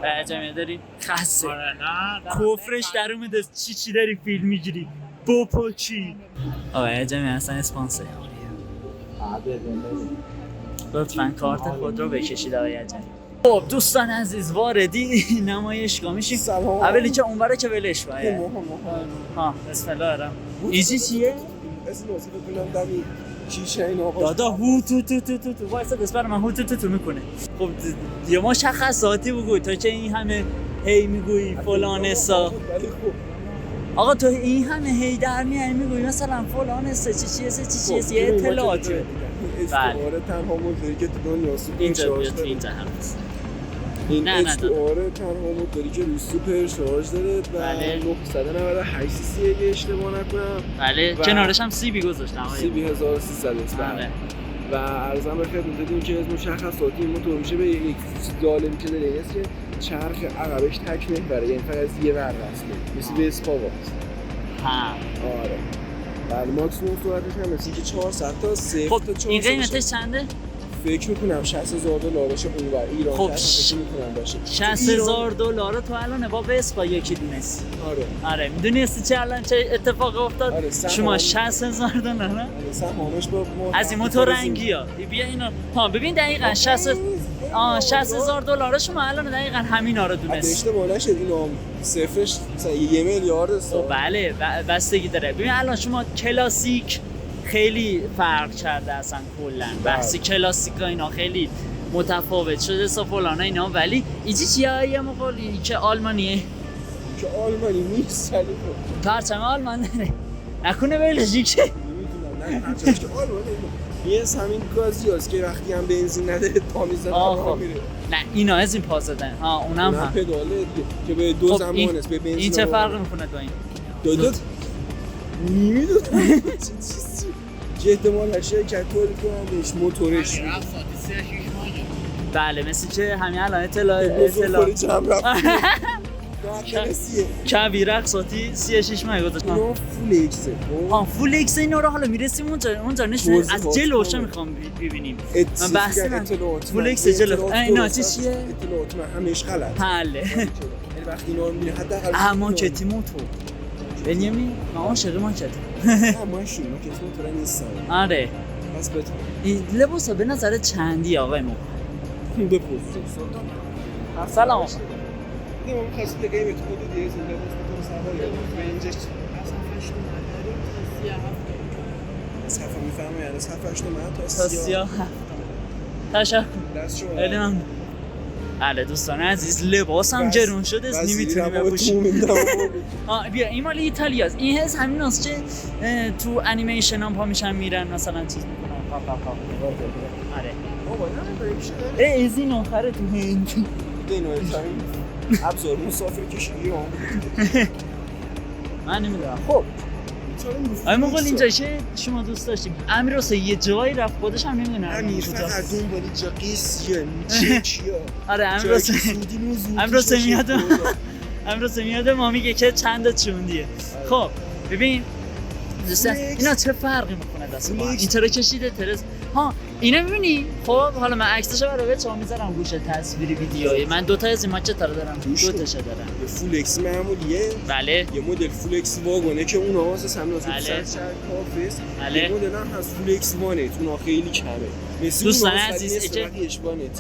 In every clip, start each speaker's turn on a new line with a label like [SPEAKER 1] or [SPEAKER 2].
[SPEAKER 1] عجمی داری خسته
[SPEAKER 2] آره نه
[SPEAKER 1] کفرش در اومده چی داری فیلم میگیری بوپو چی آقا عجمی اصلا اسپانسر لطفاً کارت خود رو بکشید آقای عجمی. خب دوستان عزیز واردی نمایشگاه میشیم. اولی که اونوره که ولش باید ها بسم الله الرحمن ایزی چیه؟
[SPEAKER 3] اسم واسه بکنم دمی شیشه اینا
[SPEAKER 1] دادا هو تو وایسا دست برای من هو تو میکنه. خب یه مشخصاتی بگو تا که این همه هی میگویی فلان سا آقا تو این همه هی در میای میگویی مثلا فلان سا چیه یه اطلاعاتی
[SPEAKER 3] استعاره تنها موتوری که تو دنیا سوپر شارژ داره
[SPEAKER 1] اینجا هست
[SPEAKER 3] این استعاره تنها موتوری که روی سوپر شارژ داره و 998 سی سی اگه اشتباه نکنم
[SPEAKER 1] بله کنارش هم سی بی گذاشتم
[SPEAKER 3] سی بی 1300 است
[SPEAKER 1] بله
[SPEAKER 3] و عرضم به خدمت این که از مشخصاتی این موتور میشه به یک ظالمی که داره است که چرخ عقبش تک محوره یعنی فقط از یه ور وصله مثل به اسپاوا
[SPEAKER 1] ها
[SPEAKER 3] آره بله ماکسیموم سرعتش هم مثل که 400 تا 0
[SPEAKER 1] خب
[SPEAKER 3] تا 400
[SPEAKER 1] این قیمتش چنده؟
[SPEAKER 3] فکر میکنم $60,000 باشه اونور ایران
[SPEAKER 1] خب
[SPEAKER 3] فکر میکنم باشه
[SPEAKER 1] $60,000 تو الان با وسپا یکی دونست آره میدونستی چه الان چه اتفاق افتاد؟
[SPEAKER 3] آره
[SPEAKER 1] شما $60,000 نه؟
[SPEAKER 3] سهامش با
[SPEAKER 1] از این موتور رنگی ها بیا اینا ها ببین دقیقاً $60,000 شما الان دقیقاً همینا رو دونست
[SPEAKER 3] اشتباه نشد اینو صفرش مثلا 1 میلیارد است
[SPEAKER 1] بله بستگی داره ببین الان شما کلاسیک خیلی فرق کرده اصلا کلا بحثی کلاسیکا اینا خیلی متفاوت شده سا فلان اینا ولی ایجی چیه یه موقع که آلمانیه
[SPEAKER 3] که آلمانی نیست ولی
[SPEAKER 1] پرچم آلمان داره نکنه بلژیکه
[SPEAKER 3] نمیدونم نه پرچمش که آلمانه یه همین گازی هست که وقتی هم بنزین نداره پا میزنه
[SPEAKER 1] خب نه اینا از این پا زدن اونم هم
[SPEAKER 3] پداله که به دو زمان است به بنزین
[SPEAKER 1] این چه فرق میکنه تو این
[SPEAKER 3] دو نمیدونم چه احتمال هشه که تولید کنندش موتورش
[SPEAKER 1] بله مثل که همین الان اطلاع کبیر اقساطی 36 ماه گذاشت
[SPEAKER 3] اینا فول ایکسه
[SPEAKER 1] فول ایکس اینا رو حالا میرسیم اونجا نشون از جلوش میخوام ببینیم من بحث فول ایکس جلو اینا چیه
[SPEAKER 3] اطلاعات من همش غلط
[SPEAKER 1] بله
[SPEAKER 3] یعنی وقتی اینا رو میبینی حداقل
[SPEAKER 1] اما کتی موتور بنیامین ما عاشق ما کتی
[SPEAKER 3] ماشین ما کتی موتور نیستم
[SPEAKER 1] آره
[SPEAKER 3] بس بهتون
[SPEAKER 1] این لباسا به نظر چندی آقای ما
[SPEAKER 3] بپرسید
[SPEAKER 1] سلام
[SPEAKER 3] دیگه من خواستم قیمت حدود یه زنده موتور سوار به اینجا صفحه میفهمم یعنی صفحه 8 تا
[SPEAKER 1] 37 تشکر خیلی ممنون بله دوستان عزیز لباس هم گرون شده است نمیتونی بپوشی بیا این مال ایتالیاست این هست همین هست که تو انیمیشن هم پا میشن میرن مثلا چیز میکنن آره
[SPEAKER 3] بابا نه
[SPEAKER 1] از این آخره تو هند
[SPEAKER 3] اینو ابزار مسافر کشیدی رو
[SPEAKER 1] من نمیدونم خب آیا مقال اینجا چه شما دوست داشتیم امیر حسین یه جایی رفت خودش هم نمیدونه
[SPEAKER 3] امیر فقط دنبال جا قیسیه چیا
[SPEAKER 1] آره امیر حسین میاد ما میگه که چند تا چوندیه خب ببین دوستان اینا چه فرقی میکنه دست با این چرا کشیده ترس اینو میبینی خب حالا من عکسشو برای بچه‌ها میذارم گوشه تصویری ویدیویی من دو تا از این ماچه رو دارم دو تاشو دارم
[SPEAKER 3] یه فول اکس معمولیه
[SPEAKER 1] بله
[SPEAKER 3] یه مدل فول اکس واگونه که اونها واسه سمناس
[SPEAKER 1] بله.
[SPEAKER 3] شهر کافیس
[SPEAKER 1] بله.
[SPEAKER 3] یه مدل هم هست فول اکس وانه اونها خیلی کمه
[SPEAKER 1] دوستان عزیز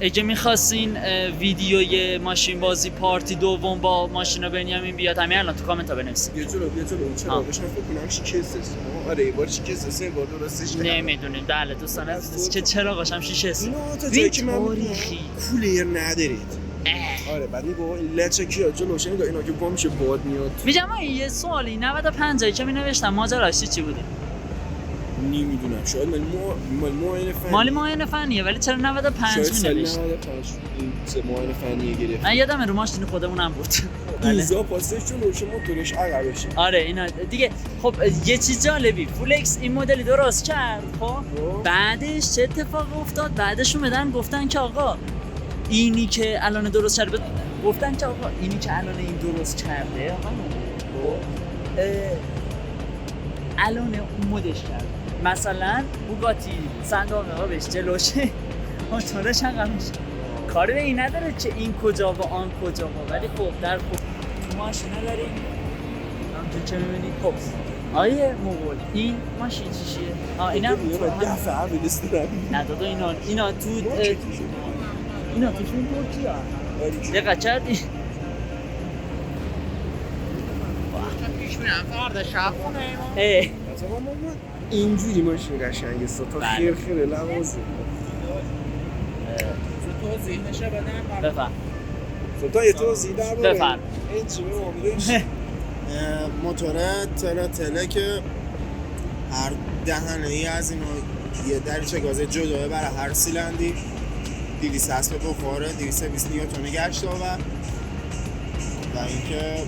[SPEAKER 1] اگه می‌خواستین ویدیوی ماشین بازی پارتی دوم با ماشینا بنیامین بیاد همین الان تو کامنت ها بنویسید
[SPEAKER 3] بیا جلو چرا بشن فکر کنم شیکسته آره یه بار شیکسته سه بار درستش
[SPEAKER 1] نمیدونیم بله دوستان عزیز که چراغاش هم شیشه است
[SPEAKER 3] اینا تا جایی که من
[SPEAKER 1] تاریخی
[SPEAKER 3] کولر ندارید آره بعد با این لچه کیا جلوش نگاه اینا که با میشه باد میاد
[SPEAKER 1] میگم یه سوالی 95 که می نوشتم ماجراش چی بوده
[SPEAKER 3] نمیدونم شاید
[SPEAKER 1] مال معاینه فنیه ولی چرا 95 می نوشت
[SPEAKER 3] 95 این سه معاینه فنیه گرفت
[SPEAKER 1] من یادم رو ماشین خودمونم بود
[SPEAKER 3] ایزا پاسش جلوش موتورش عقبشه
[SPEAKER 1] آره اینا دیگه خب یه چیز جالبی فولکس این مدلی درست کرد خب بعدش چه اتفاق افتاد بعدش اومدن گفتن که آقا اینی که الان درست کرده گفتن که آقا اینی که الان این درست کرده آقا الان اون مدش کرده مثلا بوگاتی صندوق عقبش جلوشه موتورش عقبش کاری به این نداره چه این کجا و آن کجا و ولی خب در خب تو ماشینه داریم همچون چه میبینید خب آیه مغول این ماشین چیشیه؟ اینم
[SPEAKER 3] دفعه هم دارم
[SPEAKER 1] نه دادا اینا تو اینا توشون ترکیه دقیقه کردی؟
[SPEAKER 2] پیش میرم فردا شب خونه
[SPEAKER 3] اینجوری ماشین قشنگه تا خیر خیره لوازه
[SPEAKER 2] توضیح نشه بدن
[SPEAKER 1] بفرم
[SPEAKER 3] سلطان یه توضیح در باره
[SPEAKER 1] بفرم
[SPEAKER 3] این چی به معاملش
[SPEAKER 4] موتوره تله که هر دهنه ای از اینا یه دریچه گاز جداه برای هر سیلندی 200 اسب بخوره 220 نیوتن گشت آور و اینکه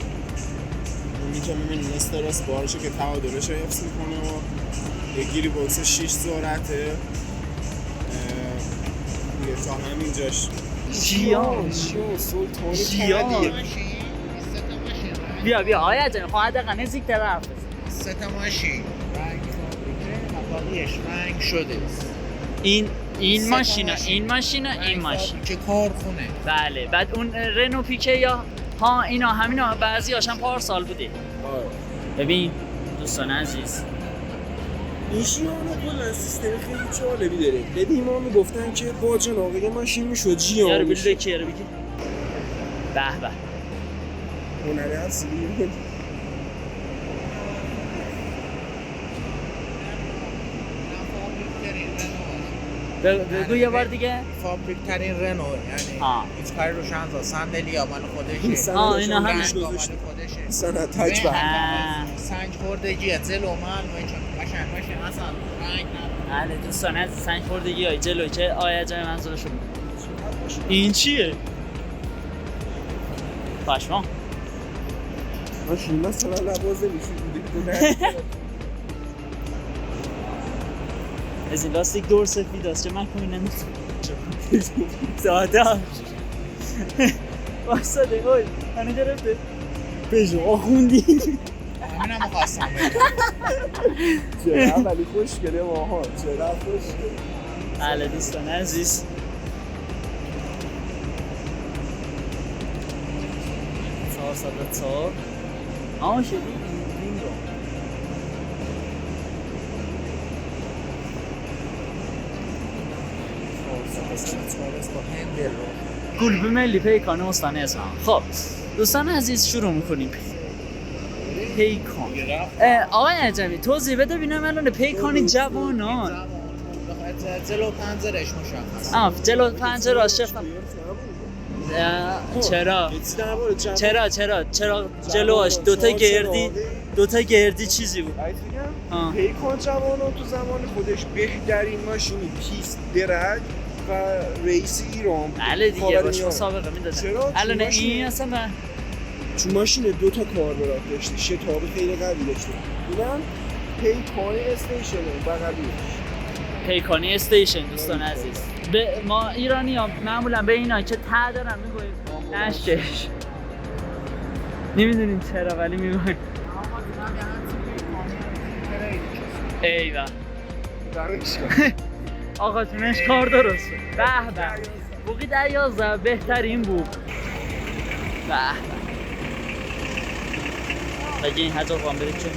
[SPEAKER 4] اونی که میبینیم استرس بارشه که تعادلش رو حفظ میکنه و یه گیری باکس 6 ذرته تا همینجاش
[SPEAKER 1] جیان
[SPEAKER 3] سلطانی
[SPEAKER 1] جیان بیا آیا جان خواهد دقیقا نزدیک تر حرف بزن
[SPEAKER 2] 3 تا ماشین رنگ فابریکه و باقیش رنگ شده
[SPEAKER 1] این ماشین
[SPEAKER 2] که کارخونه
[SPEAKER 1] بله بعد اون رنو پیکه یا ها اینا همینا بعضی هاشم پارسال بوده ببین دوستان عزیز
[SPEAKER 3] این شیانو کلا سیستم خیلی جالبی داره ببین ما میگفتن که با جناق یه ماشین میشد جیان
[SPEAKER 1] یارو بلده که یارو بگی به به
[SPEAKER 3] هنره هستی
[SPEAKER 1] بگو یه بار دیگه
[SPEAKER 2] فابریک ترین رنو یعنی هیچ کاری روش نذار صندلی ها مال خودشه
[SPEAKER 1] اینا همش
[SPEAKER 2] مال خودشه
[SPEAKER 3] سنت تک بر
[SPEAKER 2] سنگ خوردگی جلو من قشنگ ماشین اصلا رنگ نداره
[SPEAKER 1] بله دوستان از سنگ خوردگی های جلو که آیا جای منظورشون این چیه؟ پشمان
[SPEAKER 3] ماشین مثلا لبازه میشه
[SPEAKER 1] از این لاستیک دور سفید است چه من کنی نمیتونم دادا واسده اوی هنه گرفته پیشو آخوندی
[SPEAKER 2] همین هم خواستم
[SPEAKER 3] چرا ولی خوش گره ماها چرا خوش گره
[SPEAKER 1] بله دوستان عزیز چهار آه شدی این رو گلبه ملی پیکان استان اصفهان خب دوستان عزیز شروع میکنیم پیکان آقای عجمی توضیح بده ببینم الان پیکان جوانان
[SPEAKER 2] جلو پنجرش مشخص
[SPEAKER 1] جلو پنجره‌اش چرا جلوش دوتا گردی چیزی بود
[SPEAKER 3] پیکان جوانان تو زمان خودش بهترین ماشینی پیست درج و رئیس ایران
[SPEAKER 1] بله دیگه باش مسابقه میدادن الان این اصلا من
[SPEAKER 3] چون ماشین 2 تا کاربرات داشته شتاب خیلی قوی داشته اینم پیکان استیشن بغلیش
[SPEAKER 1] پیکانی استیشن دوستان عزیز ما ایرانی ها معمولا به اینا که ته دارن میگویم نشتش نمیدونیم چرا ولی میگویم ایوه آقا تونش کار درست به به بوقی 11 بهترین بود به به بگه این هزار قام برید چه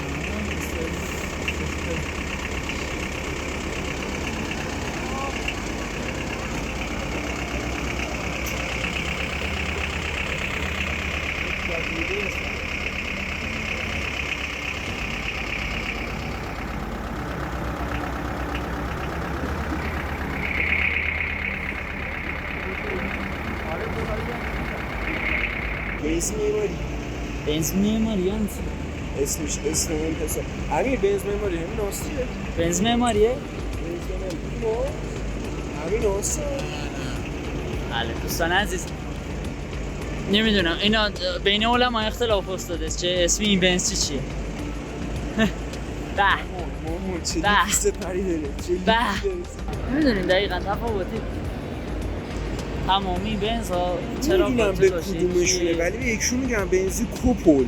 [SPEAKER 1] بنز معماری هست
[SPEAKER 3] اسمش اسم این پسر امیر بنز معماری همین آسیه
[SPEAKER 1] بنز معماریه؟
[SPEAKER 3] همین آسیه
[SPEAKER 1] بله دوستان عزیز نمیدونم اینا بین علما اختلاف افتاده چه اسم این بنز چیه
[SPEAKER 3] چه لیست پری داره
[SPEAKER 1] نمیدونیم دقیقا تفاوتی تمامی بنز ها چرا
[SPEAKER 3] نمیدونم به کدومشونه ولی به یکشون میگم بنزی کوپول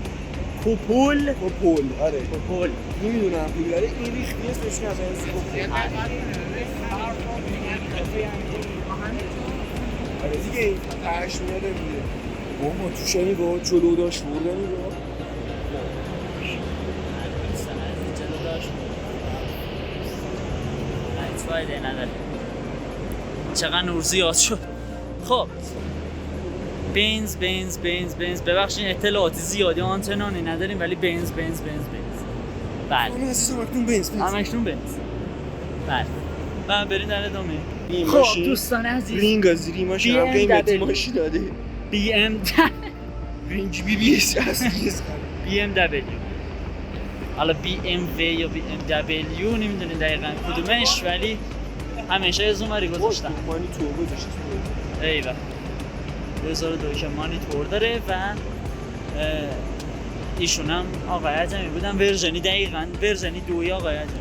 [SPEAKER 3] آره
[SPEAKER 1] کوپول
[SPEAKER 3] نمیدونم ولی این ریختی اسمش میگم بنزی کوپول آره دیگه این پهش میاده دیگه بابا توش نگاه جلو داشت برده نگاه
[SPEAKER 1] فایده نداره چقدر نور زیاد شد. خب بنز ببخشید اطلاعاتی زیادی آنتنانی نداریم ولی بنز بله همشون بنز بله و بریم در ادامه. خب دوستان عزیز
[SPEAKER 3] رینگ از زیری ماشین هم قیمتی ماشین داده رینج بی اس
[SPEAKER 1] BMW حالا BMW یا BMW نمیدونیم دقیقا کدومش ولی همیشه از اونوری گذاشتن
[SPEAKER 3] مانی تو گذاشت
[SPEAKER 1] ایوه 2002 که مانیتور داره و ایشون هم آقای عجمی بودن ورژنی دقیقا ورژنی 2 آقای عجمی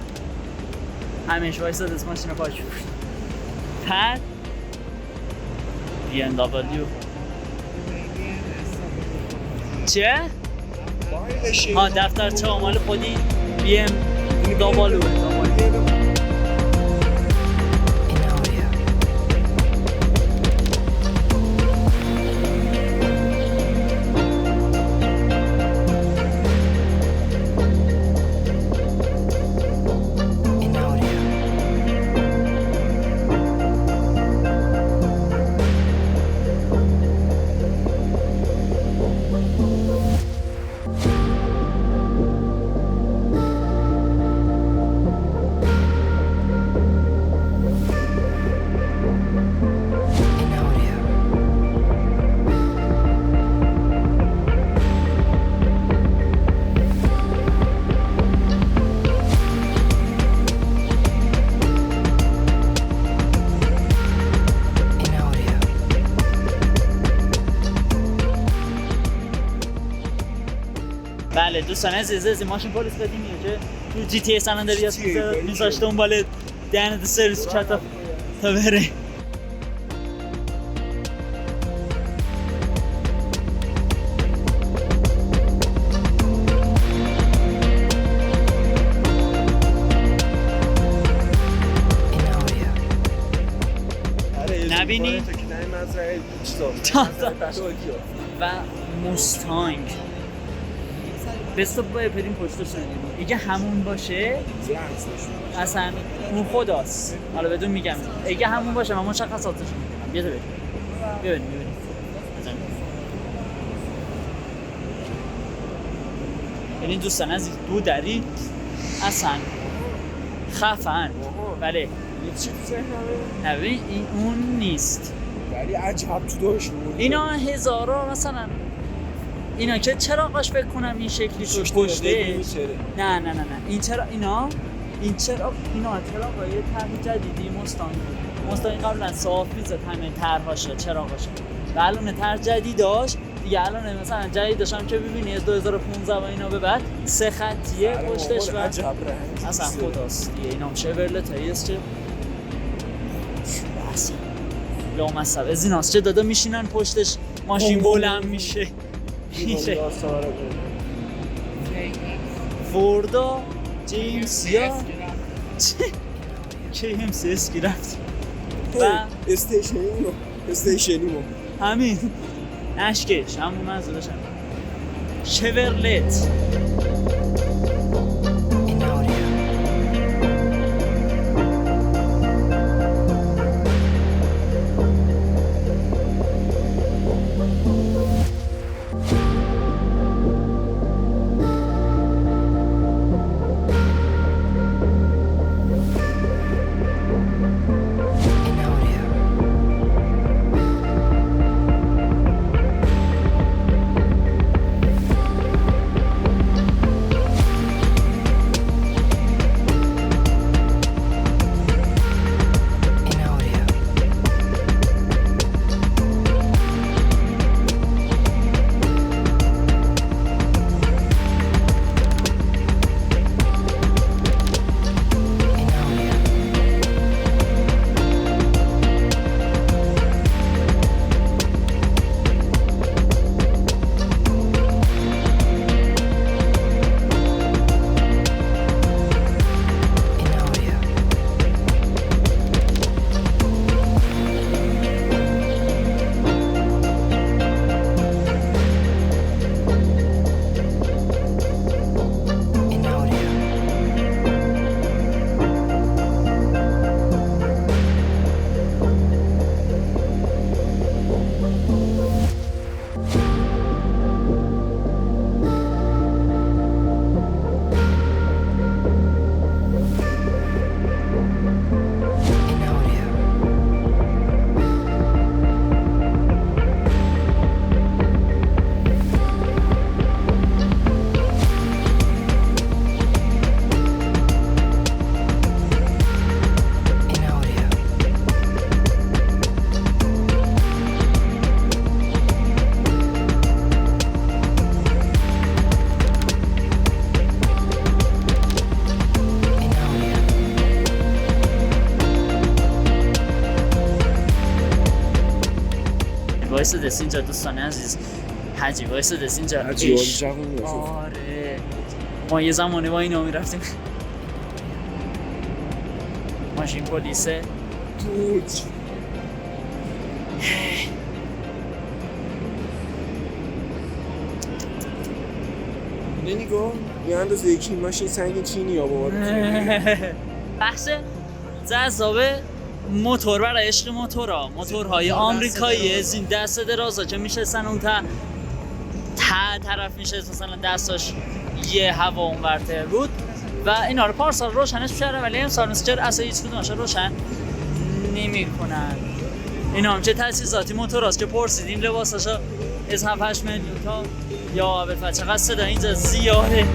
[SPEAKER 1] همیشه وایستاد از ماشین پاک بود. بعد BMW چه؟ ها دفترچه آمال خودی BMW بله دوستان عزیز ماشین پلیس قدیمیه که تو جی تی اس اندریاس میذاشته اون بالا دهن سرویس چت تا بره. نبینی؟ و مستانگ بسته باید بریم پشتش نمیدیم اگه همون باشه اصلا اون خداست حالا بدون میگم اگه همون باشه من مشخصاتش میکنم بیاده ببینیم یعنی دوستان عزیز دو دری اصلا خفن بله
[SPEAKER 3] یه چی تو ذهنمه؟
[SPEAKER 1] نبین این اون نیست
[SPEAKER 3] ولی عجب تو داشت
[SPEAKER 1] اینا هزارا مثلا اینا که چراغاش فکر کنم این شکلی توش پشته نه این چراغ اینا چراغای طرح جدیدی مستانگ قبلا صاف میزد همه طرحاشه چراغاشه و الان طرح جدید داشت دیگه الان مثلا جدید داشتم که ببینی از 2015 و اینا به بعد 3 خطیه پشتش و اصلا خداست دیگه اینا شورلت هست چه اصلا لامصب از ایناست چه دادا میشینن پشتش ماشین بلند میشه فوردا جیمز یا جیمز اسکی رفت و
[SPEAKER 3] استیشنیمو
[SPEAKER 1] همین اشکش همون منظورش هم شورلت وایسادس اینجا دوستان عزیز. حاجی وایسادس اینجا.
[SPEAKER 3] حاجی جوون
[SPEAKER 1] آره ما یه زمانی با اینا میرفتیم ماشین پلیسه
[SPEAKER 3] توچ نگاه یه اندازه یکی ماشین سنگ چینی ها با
[SPEAKER 1] بحث جذابه موتور برای عشق موتورها موتورهای آمریکایی از این دست درازا که میشستن اون تا طرف میشه مثلا دستاش یه هوا اونورتر بود و اینا رو پارسال روشنش میشه ولی امسال مثل چرا اصلا هیچ کدومش روشن نمیکنن. اینا هم چه تجهیزاتی موتوراست که پرسیدیم لباساشو از 7-8 میلیون تا یا بالفعل چقدر صدا اینجا زیاده